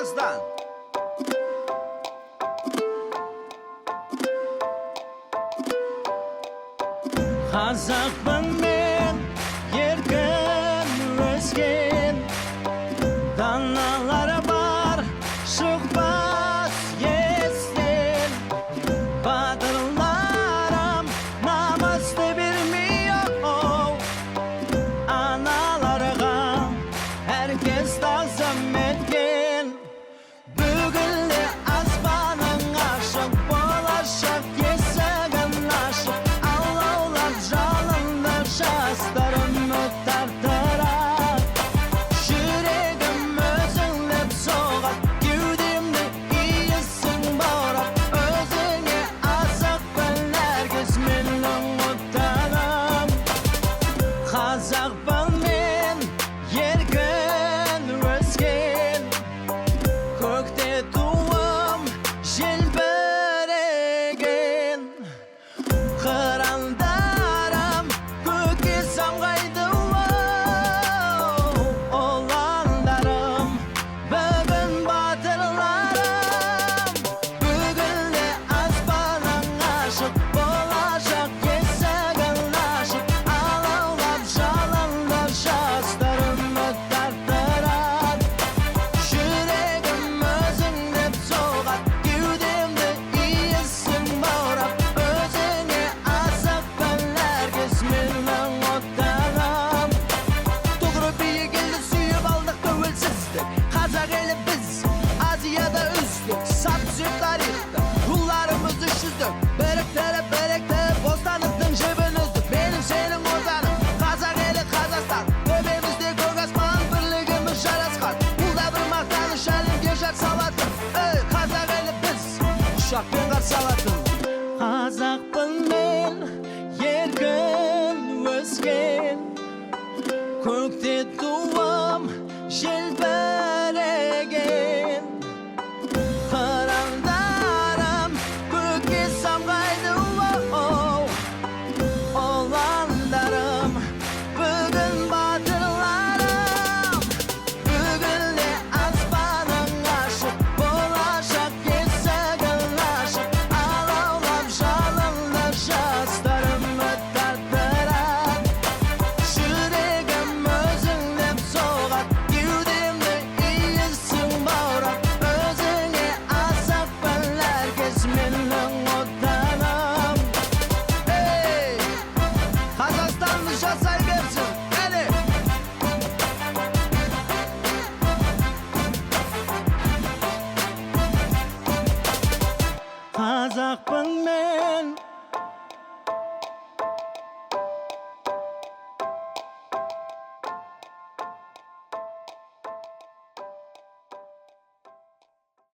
Kazakhstan. Қазақпын мен, еркін өскен, даналары бар, шықпас естен. Батырларым намысты бермей, аналарға әркез тағзым еткен. Бүгінгі аспаның ашық, болашақ есігін ашық, жалынды жастарымы тартырар. Жүрегім өзіңлеп соғат, кеудемді иісің баурап, өзіңе азықпын әркез менің отаным. Қазақпын мен, еркін өскен, көкте туым желбіреген. Қырандарым көкке самғайды, ұландарым бүгін батырларым. Бүгінгі аспаның ашық, болашақ есігін ашық, алаулап жалынды жастарымы тартырар. Жүрегім өзіңдеп соғат, кеудемді иісің баурап, өзіңе азықпын әркез менің отаным. Тұғыры биік елді сүйіп алдық тәуелсіздік, қазақ елі біз Азияда үздік. Сап сүйіп тарихты, руларымыз үш жүздік, біріктіріп бостандықтың жібін үздік. Менің сенің отаным, қазақ елі Қазақстан, төбемізде көк аспан, бірлігіміз жарасқан. Бұл да бір мақтаныш, әлемге жар салатын. Ей, қазақ елі біз ұшақпен қарсы алатын. Қазақпын мен, еркін өскен, көкте туым желбіреген. Қырандарым көкке самғайды, ұландарым бүгін батырларым. Бүгінгі аспаның ашық, болашақ есігін ашық, алаулап жалынды жастарымы тартырар. Жүрегім өзіңдеп соғат, кеудемді иісің баурап, өзіңе азықпын әркез менің отаным. Ей, Қазақстанды жасай берсін, әне! Қазақпын мен,